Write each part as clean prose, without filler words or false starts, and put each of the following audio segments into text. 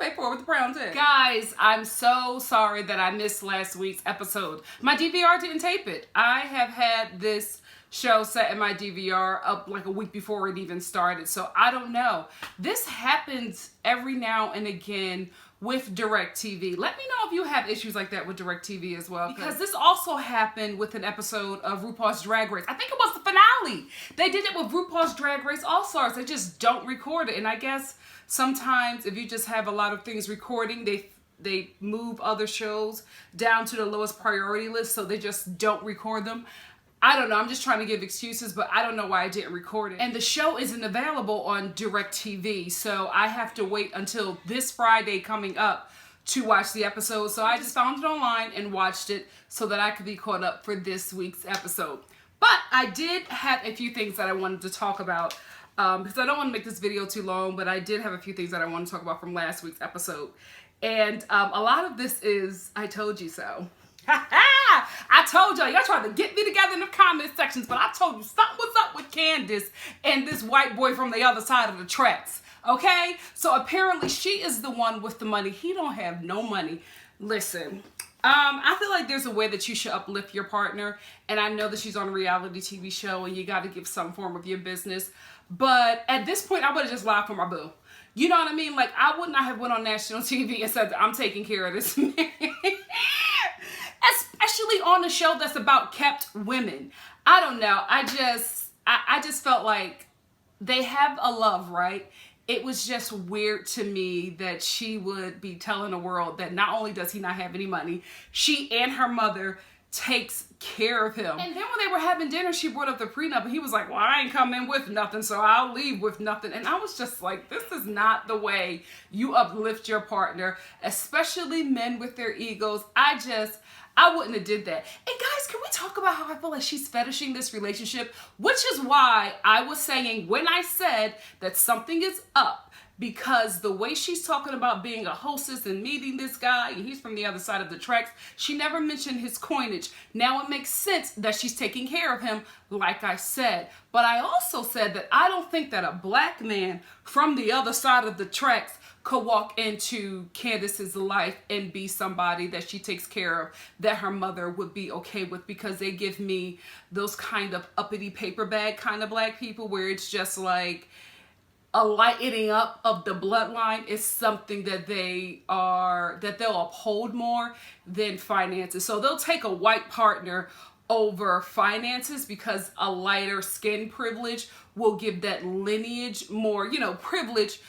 pay for it with the brown tag. Guys, I'm so sorry that I missed last week's episode. My DVR didn't tape it. I have had this show set in my DVR up like a week before it even started, so I don't know. This happens every now and again with DirecTV. Let me know if you have issues like that with DirecTV as well, because this also happened with an episode of RuPaul's Drag Race. I think it was the finale. They did it with RuPaul's Drag Race All-Stars. They just don't record it, and I guess sometimes if you just have a lot of things recording, they move other shows down to the lowest priority list, so they just don't record them. I don't know, I'm just trying to give excuses, but I don't know why I didn't record it. And the show isn't available on DirecTV, so I have to wait until this Friday coming up to watch the episode. So I just found it online and watched it so that I could be caught up for this week's episode. But I did have a few things that I wanted to talk about, because I don't want to make this video too long, but I did have a few things that I want to talk about from last week's episode. And a lot of this is, I told you so. I told y'all tried to get me together in the comment sections, but I told you something was up with Candace and this white boy from the other side of the tracks. Okay? So apparently she is the one with the money. He don't have no money. Listen, I feel like there's a way that you should uplift your partner, and I know that she's on a reality TV show and you got to give some form of your business, but at this point I would have just lied for my boo. You know what I mean? Like, I would not have went on national TV and said that I'm taking care of this man. Especially on a show that's about kept women. I don't know. I just felt like they have a love, right? It was just weird to me that she would be telling the world that not only does he not have any money, she and her mother takes care of him. And then when they were having dinner, she brought up the prenup, and he was like, well, I ain't coming with nothing, so I'll leave with nothing. And I was just like, this is not the way you uplift your partner, especially men with their egos. I wouldn't have did that. And guys, can we talk about how I feel like she's fetishing this relationship? Which is why I was saying when I said that something is up, because the way she's talking about being a hostess and meeting this guy, and he's from the other side of the tracks, she never mentioned his coinage. Now it makes sense that she's taking care of him, like I said. But I also said that I don't think that a black man from the other side of the tracks could walk into Candace's life and be somebody that she takes care of, that her mother would be okay with, because they give me those kind of uppity paper bag kind of black people where it's just like a lightening up of the bloodline is something that they'll uphold more than finances. So they'll take a white partner over finances because a lighter skin privilege will give that lineage more, privilege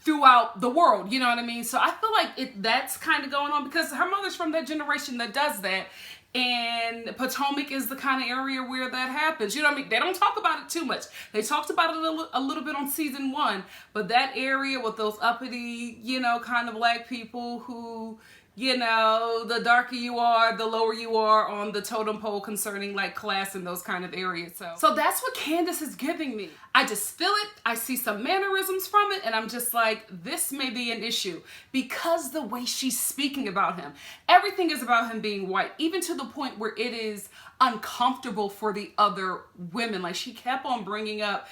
throughout the world, you know what I mean? So I feel like that's kind of going on because her mother's from that generation that does that, and Potomac is the kind of area where that happens. You know what I mean? They don't talk about it too much. They talked about it a little bit on season 1, but that area with those uppity, kind of black people who, the darker you are, the lower you are on the totem pole concerning like class and those kind of areas. So that's what Candace is giving me. I just feel it. I see some mannerisms from it, and I'm just like, this may be an issue because the way she's speaking about him, everything is about him being white, even to the point where it is uncomfortable for the other women. Like, she kept on bringing up,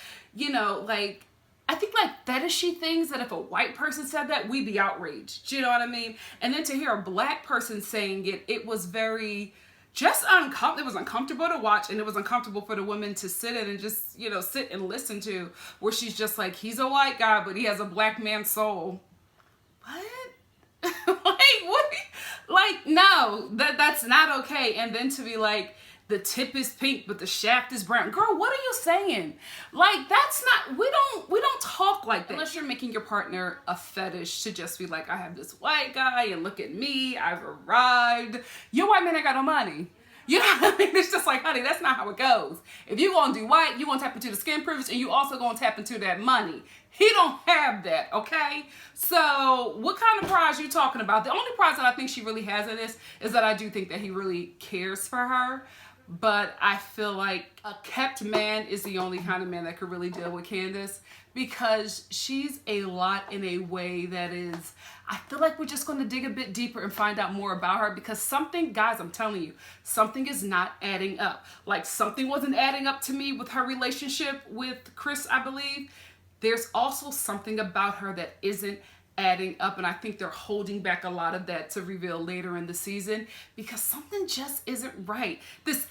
I think like fetishy things that if a white person said that, we'd be outraged. You know what I mean? And then to hear a black person saying it, it was very just uncomfortable. It was uncomfortable to watch, and it was uncomfortable for the women to sit in and just, sit and listen to, where she's just like, he's a white guy, but he has a black man's soul. What? What? Like, no, that's not okay. And then to be like, the tip is pink, but the shaft is brown. Girl, what are you saying? Like, that's not, we don't talk like that. Unless you're making your partner a fetish to just be like, I have this white guy and look at me, I've arrived. Your white man ain't got no money. You know what I mean? It's just like, honey, that's not how it goes. If you're gonna do white, you're gonna tap into the skin privilege, and you also gonna tap into that money. He don't have that, okay? So what kind of prize you talking about? The only prize that I think she really has in this is that I do think that he really cares for her. But I feel like a kept man is the only kind of man that could really deal with Candace, because she's a lot in a way that is, I feel like we're just going to dig a bit deeper and find out more about her, because something, guys, I'm telling you, something is not adding up. Like, something wasn't adding up to me with her relationship with Chris, I believe. There's also something about her that isn't adding up, and I think they're holding back a lot of that to reveal later in the season because something just isn't right. This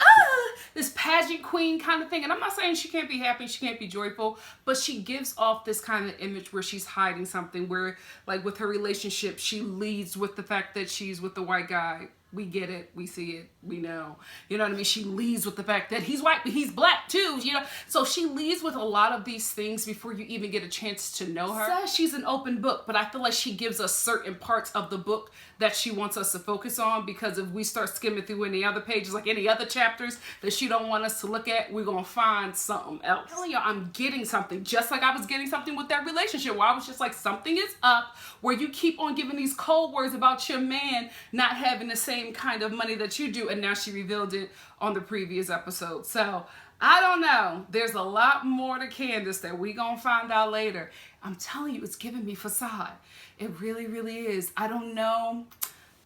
pageant queen kind of thing, and I'm not saying she can't be happy, she can't be joyful, but she gives off this kind of image where she's hiding something, where like with her relationship, she leads with the fact that she's with the white guy. We get it, we see it, we know. You know what I mean? She leads with the fact that he's white, but he's black too, you know? So she leads with a lot of these things before you even get a chance to know her. Says she's an open book, but I feel like she gives us certain parts of the book that she wants us to focus on, because if we start skimming through any other pages, like any other chapters that she don't want us to look at, we're gonna find something else. I'm telling you, I'm getting something, just like I was getting something with that relationship, where I was just like, something is up, where you keep on giving these cold words about your man not having the same kind of money that you do, and now she revealed it on the previous episode. So I don't know, there's a lot more to Candace that we gonna find out later. I'm telling you, it's giving me facade. It really, really is. I don't know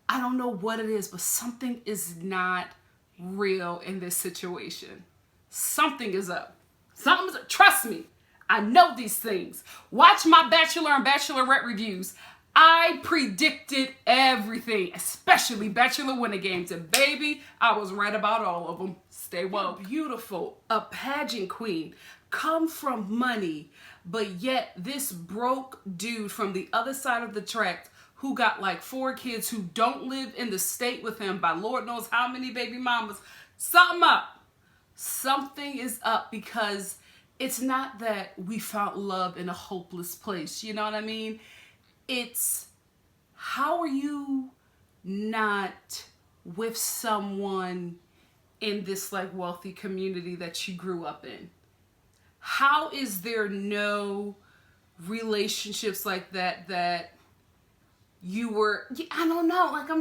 what it is, but something is not real in this situation. Something is up. Something's up. Trust me, I know these things. Watch my Bachelor and Bachelorette reviews. I predicted everything, especially Bachelor Winter Games, and baby, I was right about all of them. Stay woke. Beautiful, a pageant queen, come from money, but yet this broke dude from the other side of the track who got like 4 kids, who don't live in the state with him by Lord knows how many baby mamas. Something up. Something is up, because it's not that we found love in a hopeless place. You know what I mean? It's, how are you not with someone in this like wealthy community that you grew up in? How is there no relationships like that you were, I don't know, like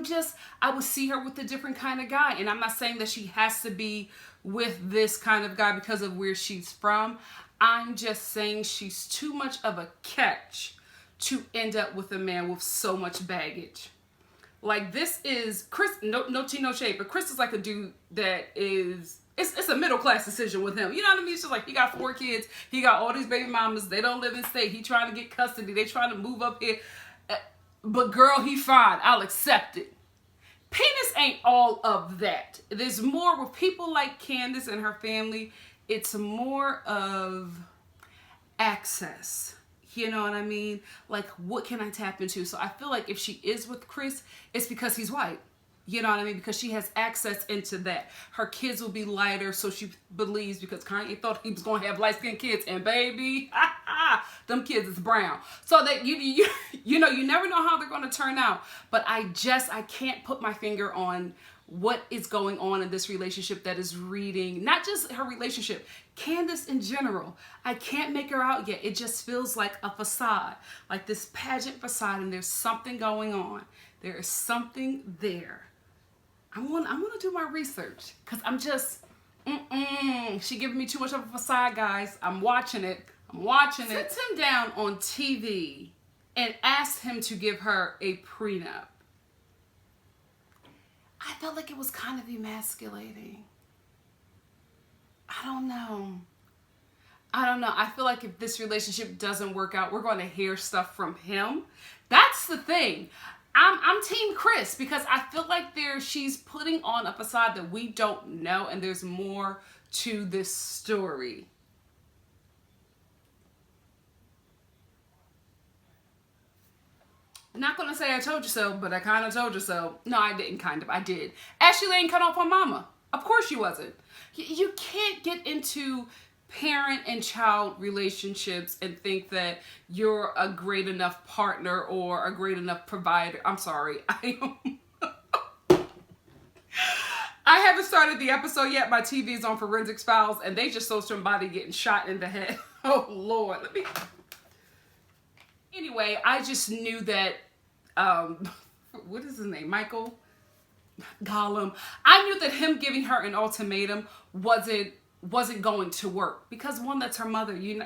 I would see her with a different kind of guy, and I'm not saying that she has to be with this kind of guy because of where she's from. I'm just saying she's too much of a catch to end up with a man with so much baggage. Like, this is Chris, no tea, no shade, but Chris is like a dude that is, it's a middle class decision with him. You know what I mean? It's just like, he got 4 kids, he got all these baby mamas, they don't live in state, he trying to get custody, they trying to move up here. But girl, he fine, I'll accept it. Penis ain't all of that. There's more with people like Candace and her family. It's more of access. You know what I mean? Like, what can I tap into? So I feel like if she is with Chris, it's because he's white. You know what I mean? Because she has access into that. Her kids will be lighter, so she believes, because Kanye thought he was going to have light-skinned kids, and baby, them kids is brown. So that you know, you never know how they're going to turn out. But I can't put my finger on what is going on in this relationship that is reading, not just her relationship, Candace in general. I can't make her out yet. It just feels like a facade, like this pageant facade, and there's something going on. There is something there. I'm gonna do my research, because I'm just, she giving me too much of a facade, guys. I'm watching it. Sits him down on TV and asked him to give her a prenup. I felt like it was kind of emasculating. I don't know. I feel like if this relationship doesn't work out, we're going to hear stuff from him. That's the thing. I'm team Chris, because I feel like she's putting on a facade that we don't know, and there's more to this story. Not gonna say I told you so, but I kind of told you so. No, I didn't kind of. I did. Ashley ain't cut off on mama. Of course she wasn't. You can't get into parent and child relationships and think that you're a great enough partner or a great enough provider. I'm sorry. I haven't started the episode yet. My TV is on Forensics Files, and they just showed somebody getting shot in the head. Oh, Lord. Anyway, I just knew that, what is his name? Michael Gollum. I knew that him giving her an ultimatum wasn't going to work, because one, that's her mother. You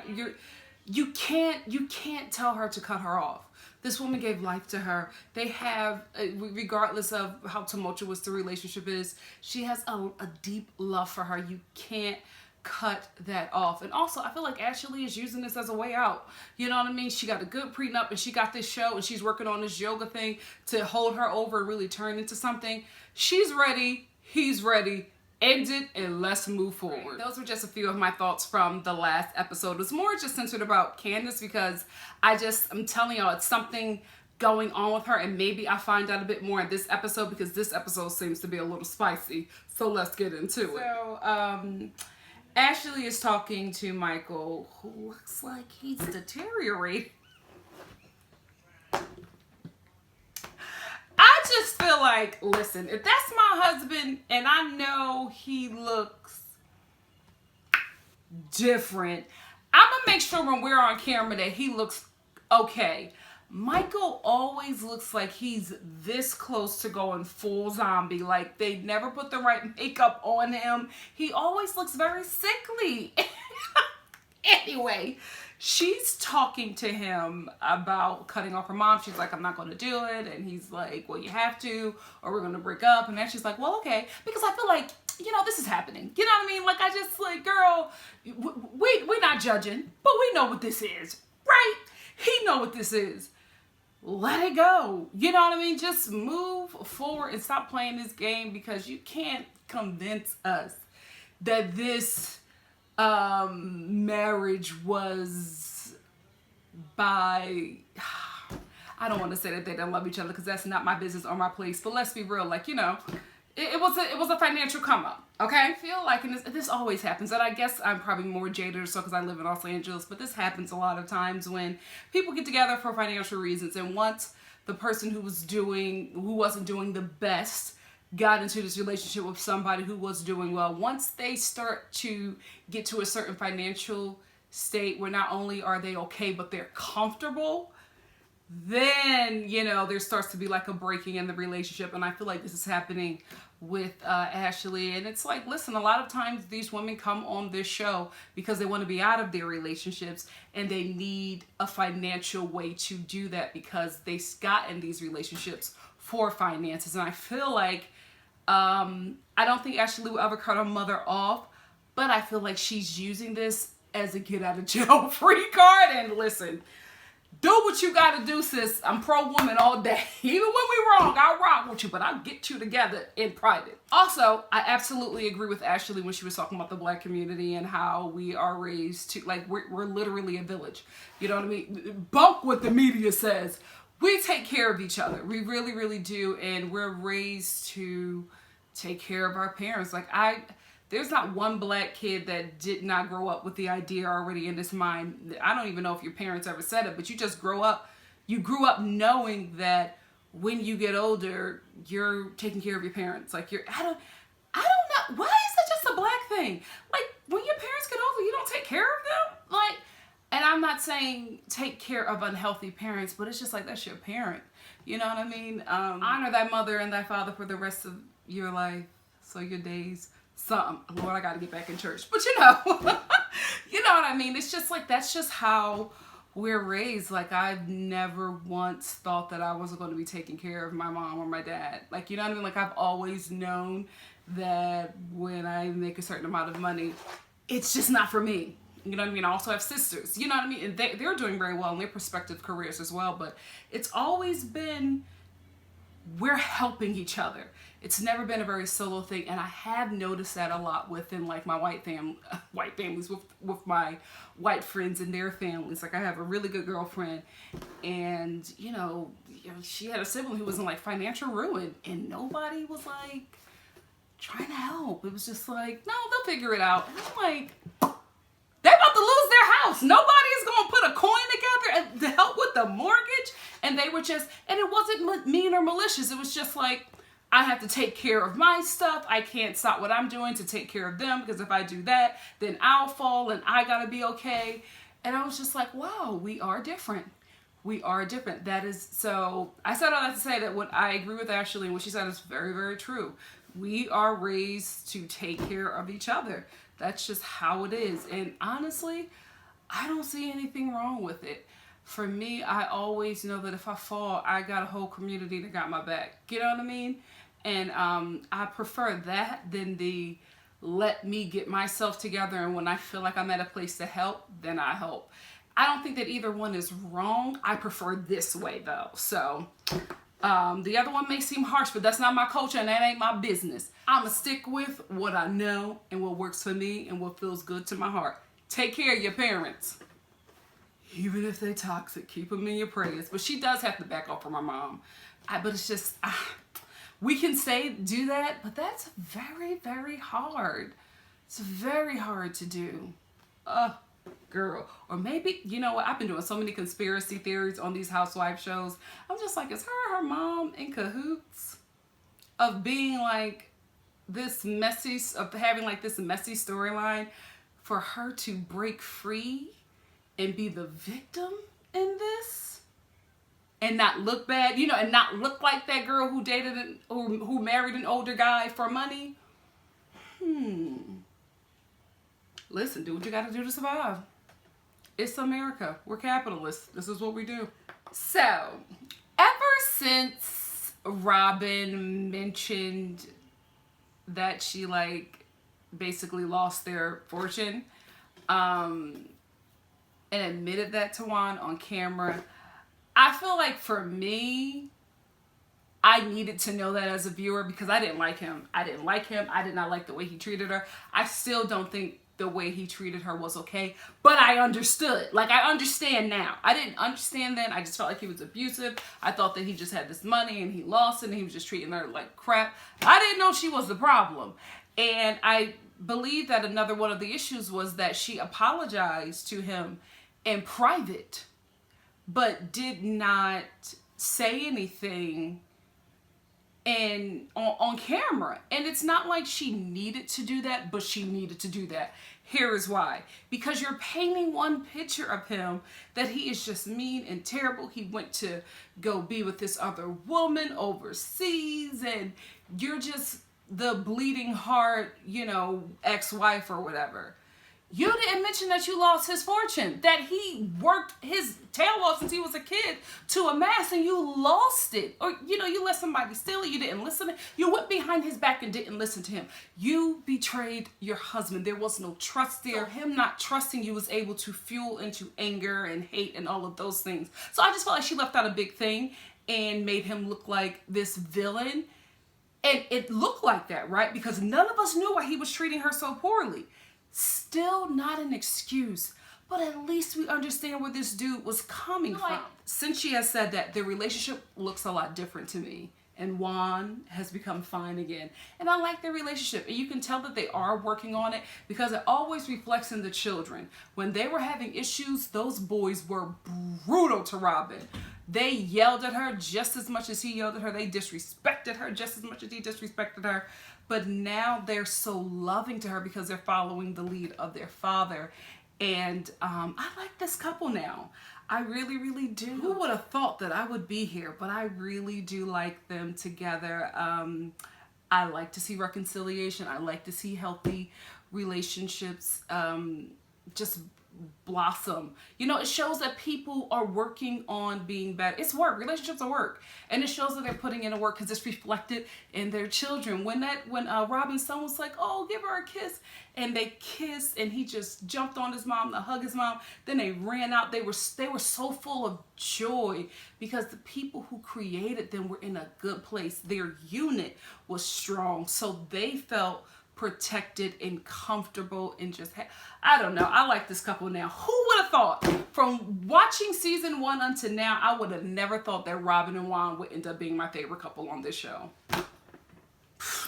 can't tell her to cut her off. This woman gave life to her. They have, regardless of how tumultuous the relationship is, she has a deep love for her. You can't cut that off. And also, I feel like Ashley is using this as a way out. You know what I mean? She got a good prenup and she got this show and she's working on this yoga thing to hold her over and really turn into something. She's ready. He's ready. End it and let's move forward. Those were just a few of my thoughts from the last episode. It was more just centered about Candace because I'm telling y'all, it's something going on with her, and maybe I find out a bit more in this episode because this episode seems to be a little spicy. So let's get into it. So, Ashley is talking to Michael, who looks like he's deteriorating. I just feel like, listen, if that's my husband and I know he looks different, I'm going to make sure when we're on camera that he looks okay. Michael always looks like he's this close to going full zombie. Like they never put the right makeup on him. He always looks very sickly. Anyway, she's talking to him about cutting off her mom. She's like, I'm not going to do it. And he's like, well, you have to, or we're going to break up. And then she's like, well, okay. Because I feel like, you know, this is happening. You know what I mean? Like, I just like, girl, we're not judging, but we know what this is, right? He know what this is. Let it go. You know what I mean? Just move forward and stop playing this game because you can't convince us that this marriage was by, I don't want to say that they don't love each other because that's not my business or my place, but let's be real, like, you know, it was a financial come up, okay? I feel like, and this always happens, and I guess I'm probably more jaded or so because I live in Los Angeles, but this happens a lot of times when people get together for financial reasons, and once the person who wasn't doing the best got into this relationship with somebody who was doing well, once they start to get to a certain financial state where not only are they okay, but they're comfortable, then, you know, there starts to be like a breaking in the relationship. And I feel like this is happening with Ashley. And it's like, listen, a lot of times these women come on this show because they want to be out of their relationships and they need a financial way to do that because they got in these relationships for finances. And I feel like, I don't think Ashley will ever cut her mother off, but I feel like she's using this as a get out of jail free card. And listen, do what you gotta do, sis. I'm pro-woman all day. Even when we wrong, I'll rock with you, but I'll get you together in private. Also, I absolutely agree with Ashley when she was talking about the Black community and how we are raised to, like, we're literally a village. You know what I mean? Bunk what the media says. We take care of each other. We really, really do. And we're raised to take care of our parents. Like, there's not one Black kid that did not grow up with the idea already in his mind. I don't even know if your parents ever said it, but you just grew up knowing that when you get older, you're taking care of your parents. Like I don't know. Why is that just a Black thing? Like when your parents get older, you don't take care of them? Like, and I'm not saying take care of unhealthy parents, but it's just like, that's your parent. You know what I mean? Honor thy mother and thy father for the rest of your life. So your days, Lord, I got to get back in church. But you know, you know what I mean? It's just like, that's just how we're raised. Like, I've never once thought that I wasn't going to be taking care of my mom or my dad. Like, you know what I mean? Like, I've always known that when I make a certain amount of money, it's just not for me. You know what I mean? I also have sisters, you know what I mean? And they're doing very well in their prospective careers as well. But it's always been, we're helping each other. It's never been a very solo thing. And I have noticed that a lot within like my white families with my white friends and their families. Like I have a really good girlfriend and, you know, she had a sibling who was in like financial ruin and nobody was like trying to help. It was just like, no, they'll figure it out. And I'm like, they're about to lose their house. Nobody is going to put a coin together to help with the mortgage. And they were just, and it wasn't mean or malicious. It was just like, I have to take care of my stuff. I can't stop what I'm doing to take care of them because if I do that, then I'll fall and I got to be okay. And I was just like, wow, we are different. We are different. That is, so I said all that to say that what I agree with Ashley and what she said is very, very true. We are raised to take care of each other. That's just how it is. And honestly, I don't see anything wrong with it. For me, I always know that if I fall, I got a whole community that got my back. You know what I mean? And I prefer that than the let me get myself together, and when I feel like I'm at a place to help, then I help. I don't think that either one is wrong. I prefer this way though. So the other one may seem harsh, but that's not my culture and that ain't my business. I'ma stick with what I know and what works for me and what feels good to my heart. Take care of your parents. Even if they toxic, keep them in your prayers. But she does have to back off from her mom. But it's just, we can do that, but that's very, very hard. It's very hard to do. Girl. Or maybe, you know what, I've been doing so many conspiracy theories on these housewife shows. I'm just like, is her mom in cahoots of being like this messy, of having like this messy storyline for her to break free and be the victim in this and not look bad, you know, and not look like that girl who dated who married an older guy for money? Listen, do what you gotta do to survive. It's America. We're capitalists. This is what we do. So, ever since Robyn mentioned that she like basically lost their fortune, and admitted that to Juan on camera, I feel like for me, I needed to know that as a viewer because I didn't like him. I did not like the way he treated her. I still don't think the way he treated her was okay, but I understood. Like, I understand now. I didn't understand then. I just felt like he was abusive. I thought that he just had this money and he lost it and he was just treating her like crap. I didn't know she was the problem. And I believe that another one of the issues was that she apologized to him in private, but did not say anything on camera. And it's not like she needed to do that, but she needed to do that. Here is why. Because you're painting one picture of him that he is just mean and terrible. He went to go be with this other woman overseas, and you're just the bleeding heart, you know, ex-wife or whatever. You didn't mention that you lost his fortune, that he worked his tail off since he was a kid to amass, and you lost it. Or, you know, you let somebody steal it, you didn't listen. You went behind his back and didn't listen to him. You betrayed your husband. There was no trust there. Him not trusting you was able to fuel into anger and hate and all of those things. So I just felt like she left out a big thing and made him look like this villain. And it looked like that, right? Because none of us knew why he was treating her so poorly. Still not an excuse, but at least we understand where this dude was coming from. Since she has said that, the relationship looks a lot different to me, and Juan has become fine again. And I like their relationship, and you can tell that they are working on it because it always reflects in the children. When they were having issues, those boys were brutal to Robyn. They yelled at her just as much as he yelled at her. They disrespected her just as much as he disrespected her. But now they're so loving to her because they're following the lead of their father. And I like this couple now. I really, really do. Who would have thought that I would be here? But I really do like them together. I like to see reconciliation. I like to see healthy relationships just blossom. You know, it shows that people are working on being better. It's work. Relationships are work. And it shows that they're putting in the work because it's reflected in their children. When Robyn's son was like, oh, give her a kiss, and they kissed, and he just jumped on his mom to hug his mom, then they ran out. They were so full of joy because the people who created them were in a good place. Their unit was strong. So they felt protected and comfortable and just I don't know. I like this couple now. Who would have thought? From watching season 1 until now, I would have never thought that Robyn and Juan would end up being my favorite couple on this show.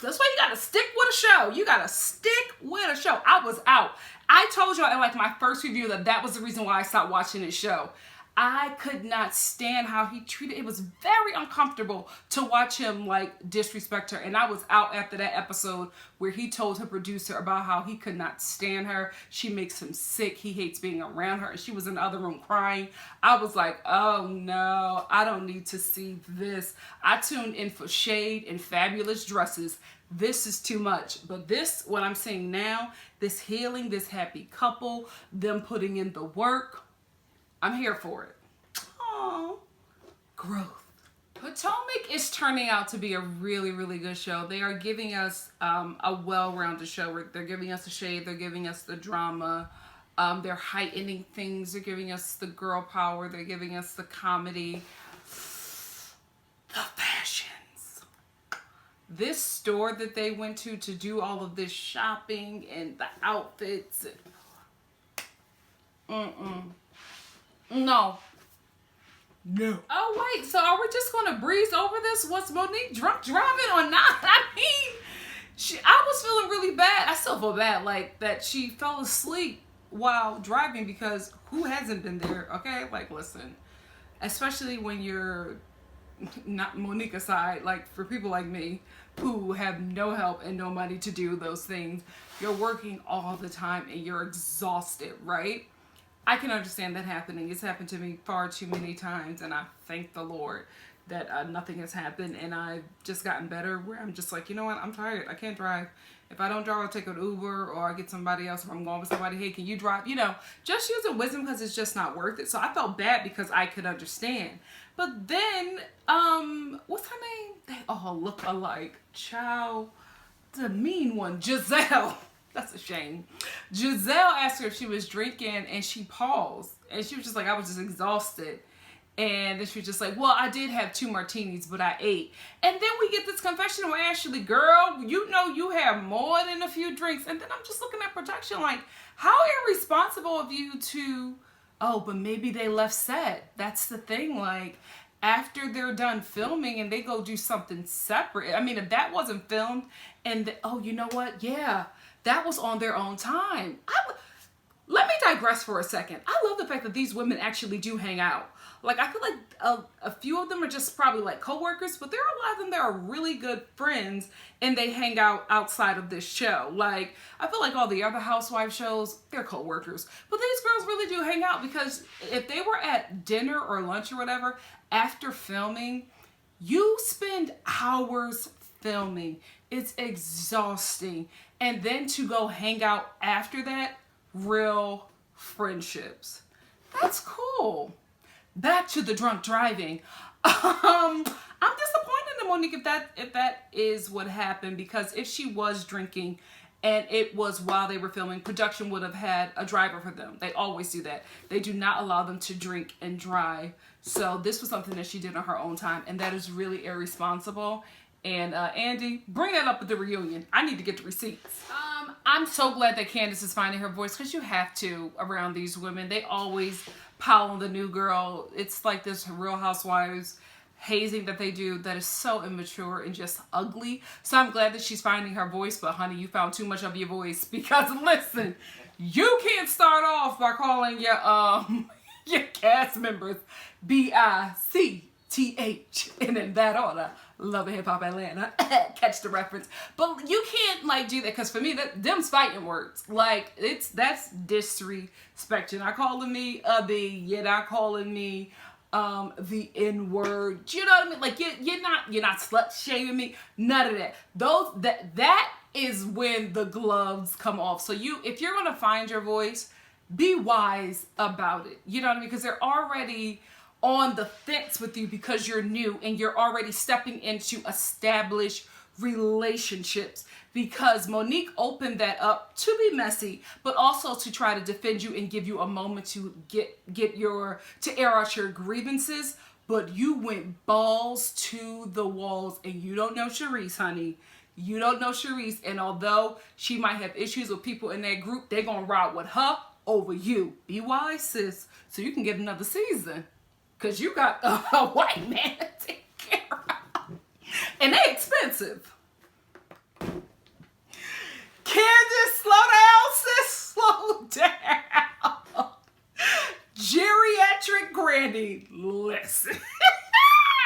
That's why you gotta stick with a show. You gotta stick with a show. I was out. I told y'all in like my first review that was the reason why I stopped watching this show. I could not stand how he treated. It was very uncomfortable to watch him like disrespect her. And I was out after that episode where he told her producer about how he could not stand her. She makes him sick. He hates being around her. And she was in the other room crying. I was like, oh no, I don't need to see this. I tuned in for shade and fabulous dresses. This is too much. But this, what I'm seeing now, this healing, this happy couple, them putting in the work, I'm here for it. Aww. Growth. Potomac think it's turning out to be a really, really good show. They are giving us a well-rounded show. Where they're giving us the shade. They're giving us the drama. They're heightening things. They're giving us the girl power. They're giving us the comedy. The fashions. This store that they went to do all of this shopping and the outfits. No. No. Oh, wait. So are we just going to breeze over this? Was Monique drunk driving or not? I mean, I was feeling really bad. I still feel bad, like, that she fell asleep while driving, because who hasn't been there, okay? Like, listen, especially when you're not Monique aside, like, for people like me who have no help and no money to do those things, you're working all the time and you're exhausted, right? I can understand that happening. It's happened to me far too many times, and I thank the Lord that nothing has happened, and I've just gotten better where I'm just like, you know what, I'm tired. I can't drive. If I don't drive, I'll take an Uber, or I'll get somebody else. If I'm going with somebody, hey, can you drive? You know, just using wisdom, because it's just not worth it. So I felt bad because I could understand. But then, what's her name? They all look alike. Child, the mean one, Giselle. That's a shame. Giselle asked her if she was drinking, and she paused. And she was just like, I was just exhausted. And then she was just like, well, I did have 2 martinis, but I ate. And then we get this confession where Ashley, girl, you know you have more than a few drinks. And then I'm just looking at production like, how irresponsible of you to, oh, but maybe they left set. That's the thing. Like, after they're done filming and they go do something separate. I mean, if that wasn't filmed and, oh, you know what? Yeah, that was on their own time. Let me digress for a second. I love the fact that these women actually do hang out. Like, I feel like a few of them are just probably like co-workers, but there are a lot of them that are really good friends, and they hang out outside of this show. Like, I feel like all the other housewife shows, they're co-workers. But these girls really do hang out, because if they were at dinner or lunch or whatever, after filming, you spend hours filming. It's exhausting. And then to go hang out after that, real friendships. That's cool. Back to the drunk driving. I'm disappointed in Monique if that is what happened, because if she was drinking and it was while they were filming, production would have had a driver for them. They always do that. They do not allow them to drink and drive. So this was something that she did on her own time, and that is really irresponsible. And Andy, bring that up at the reunion. I need to get the receipts. I'm so glad that Candace is finding her voice, because you have to around these women. They always pile on the new girl. It's like this Real Housewives hazing that they do that is so immature and just ugly. So I'm glad that she's finding her voice, but honey, you found too much of your voice, because listen, you can't start off by calling your your cast members B-I-C-T-H and in that order. Love and Hip Hop Atlanta. Catch the reference. But you can't like do that, because for me, them's fighting words. Like, that's disrespect. You're not calling me you're not calling me the N-word. You know what I mean? Like, you're not slut shaming me. None of that. That is when the gloves come off. So if you're gonna find your voice, be wise about it. You know what I mean? Because they're already on the fence with you because you're new, and you're already stepping into established relationships, because Monique opened that up to be messy, but also to try to defend you and give you a moment to to air out your grievances. But you went balls to the walls, and you don't know Charisse, honey. You don't know Charisse, and although she might have issues with people in that group, they're gonna ride with her over you. Be wise, sis, so you can get another season. Because you got a white man to take care of. And they're expensive. Candice, slow down, sis. Slow down. Geriatric Granny, listen.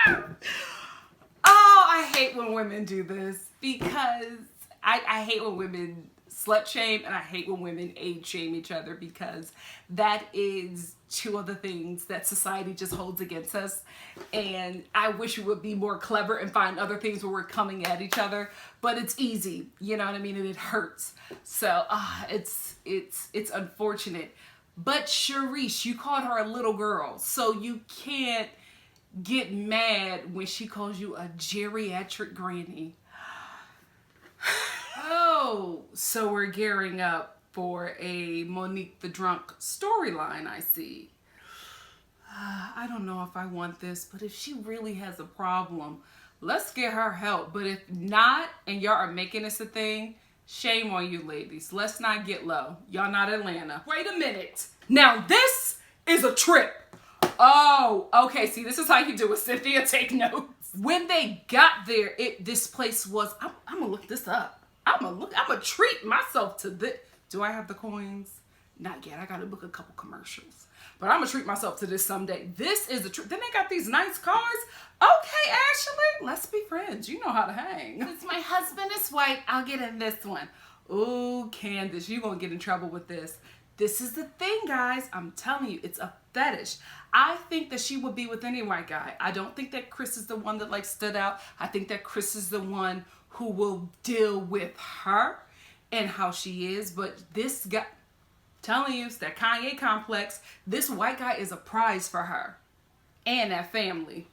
Oh, I hate when women do this, because I hate when women slut shame, and I hate when women age shame each other, because that is 2 of the things that society just holds against us. And I wish we would be more clever and find other things where we're coming at each other, but it's easy, you know what I mean, and it hurts. So it's unfortunate. But Charisse, you called her a little girl, so you can't get mad when she calls you a geriatric granny. Oh, so we're gearing up for a Monique the Drunk storyline, I see. I don't know if I want this, but if she really has a problem, let's get her help. But if not, and y'all are making this a thing, shame on you ladies. Let's not get low. Y'all not Atlanta. Wait a minute. Now this is a trip. Oh, okay. See, this is how you do it. Cynthia, take notes. When they got there, this place was, I'm gonna look this up. I'm gonna treat myself to this. Do I have the coins? Not yet. I gotta book a couple commercials. But I'm gonna treat myself to this someday. This is a trip. Then they got these nice cars. Okay, Ashley, let's be friends. You know how to hang. Since my husband is white, I'll get in this one. Ooh, Candace, you're gonna get in trouble with this. This is the thing, guys. I'm telling you, it's a fetish. I think that she would be with any white guy. I don't think that Chris is the one that like stood out. I think that Chris is the one who will deal with her and how she is. But this guy, telling you, it's that Kanye complex. This white guy is a prize for her and that family.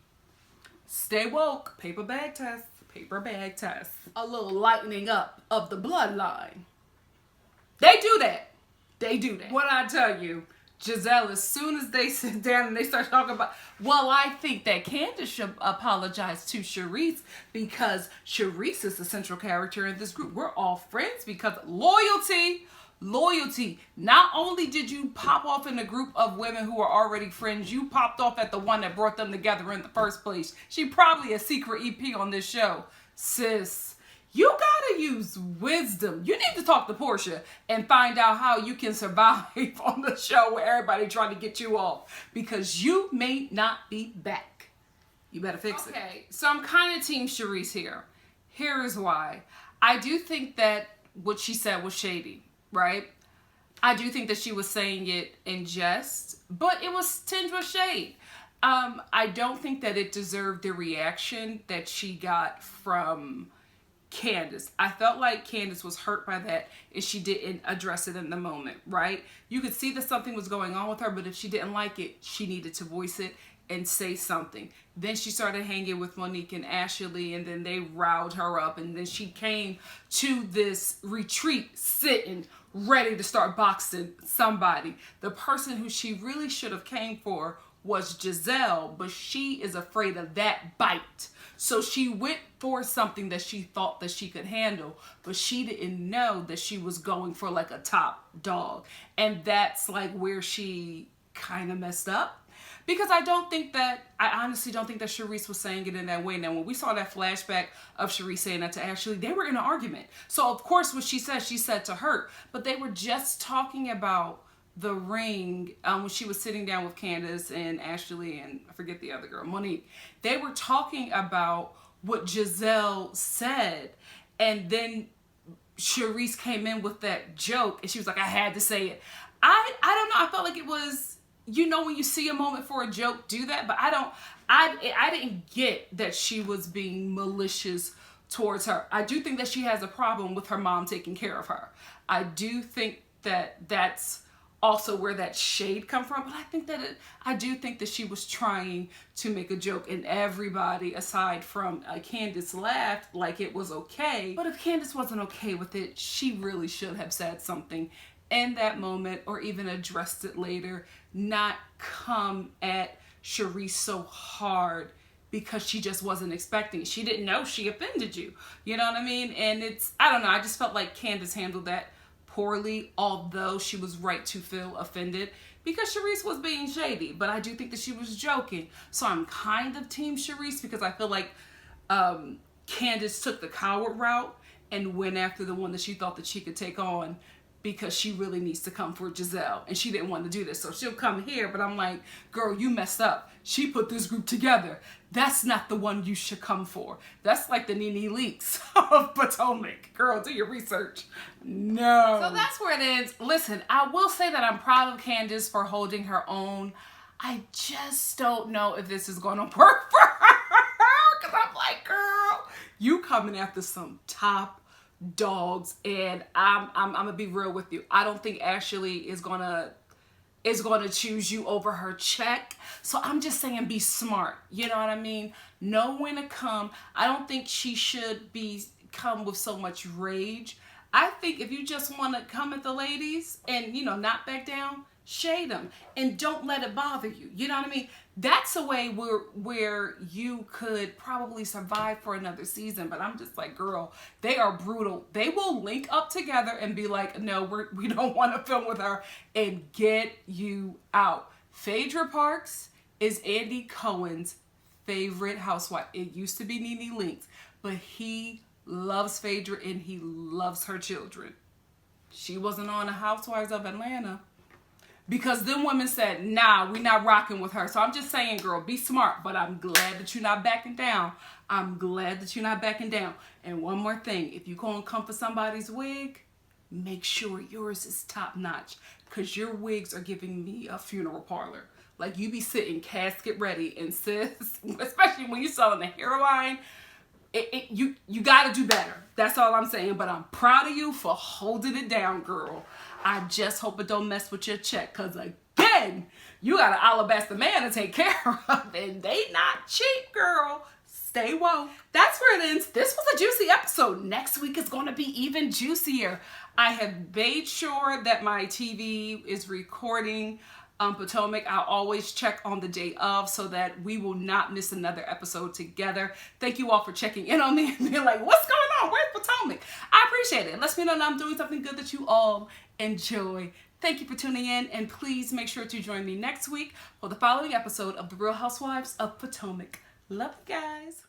Stay woke. Paper bag test. Paper bag test. A little lightening up of the bloodline. They do that. They do that. What I tell you, Giselle, as soon as they sit down and they start talking about, well, I think that Candace should apologize to Charisse because Charisse is the central character in this group. We're all friends because loyalty. Loyalty. Not only did you pop off in a group of women who are already friends, you popped off at the one that brought them together in the first place. She probably a secret EP on this show. Sis, you gotta use wisdom. You need to talk to Portia and find out how you can survive on the show where everybody trying to get you off, because you may not be back. You better fix it. Okay, so I'm kind of team Charisse here. Here is why. I do think that what she said was shady. Right? I do think that she was saying it in jest, but it was tinged with shade. I don't think that it deserved the reaction that she got from Candace. I felt like Candace was hurt by that and she didn't address it in the moment, right? You could see that something was going on with her, but if she didn't like it, she needed to voice it and say something. Then she started hanging with Monique and Ashley, and then they riled her up, and then she came to this retreat sitting ready to start boxing somebody. The person who she really should have came for was Giselle, but she is afraid of that bite. So she went for something that she thought that she could handle, but she didn't know that she was going for like a top dog. And that's like where she kind of messed up. Because I honestly don't think that Charisse was saying it in that way. Now, when we saw that flashback of Charisse saying that to Ashley, they were in an argument. So, of course, what she said to her. But they were just talking about the ring when she was sitting down with Candace and Ashley and I forget the other girl, Monique. They were talking about what Giselle said. And then Charisse came in with that joke. And she was like, I had to say it. I don't know. I felt like it was... You know, when you see a moment for a joke, do that. But I didn't get that she was being malicious towards her. I do think that she has a problem with her mom taking care of her. I do think that that's also where that shade come from. But I do think that she was trying to make a joke, and everybody aside from Candace laughed like it was okay. But if Candace wasn't okay with it, she really should have said something in that moment or even addressed it later, not come at Charisse so hard because she just wasn't expecting it. She didn't know she offended you. You know what I mean? And I don't know, I just felt like Candace handled that poorly, although she was right to feel offended because Charisse was being shady. But I do think that she was joking. So I'm kind of team Charisse because I feel like Candace took the coward route and went after the one that she thought that she could take on, because she really needs to come for Giselle and she didn't want to do this. So she'll come here, but I'm like, girl, you messed up. She put this group together. That's not the one you should come for. That's like the Nene Leakes of Potomac. Girl, do your research. No. So that's where it ends. Listen, I will say that I'm proud of Candace for holding her own. I just don't know if this is going to work for her, because I'm like, girl, you coming after some top dogs, and I'm gonna be real with you. I don't think Ashley is gonna is going to choose you over her check. So I'm just saying, be smart. You know what I mean? Know when to come. I don't think she should come with so much rage. I think if you just want to come at the ladies and, you know, not back down, shade them and don't let it bother you. You know what I mean? That's a way where you could probably survive for another season. But I'm just like, girl, they are brutal. They will link up together and be like, no, we don't want to film with her, and get you out. Phaedra Parks is Andy Cohen's favorite housewife. It used to be NeNe Leakes, but he loves Phaedra and he loves her children. She wasn't on the Housewives of Atlanta because them women said, nah, we not rocking with her. So I'm just saying, girl, be smart. But I'm glad that you're not backing down. I'm glad that you're not backing down. And one more thing, if you're going to come for somebody's wig, make sure yours is top notch, because your wigs are giving me a funeral parlor. Like, you be sitting casket ready, and sis, especially when you're selling a hairline, you got to do better. That's all I'm saying. But I'm proud of you for holding it down, girl. I just hope it don't mess with your check, because again, you got an alabaster man to take care of, and they not cheap, girl. Stay woke. That's where it ends. This was a juicy episode. Next week is going to be even juicier. I have made sure that my TV is recording Potomac. I'll always check on the day of so that we will not miss another episode together. Thank you all for checking in on me and being like, what's going on? Where's Potomac? I appreciate it. It lets me know that I'm doing something good that you all enjoy. Thank you for tuning in, and please make sure to join me next week for the following episode of The Real Housewives of Potomac. Love you guys.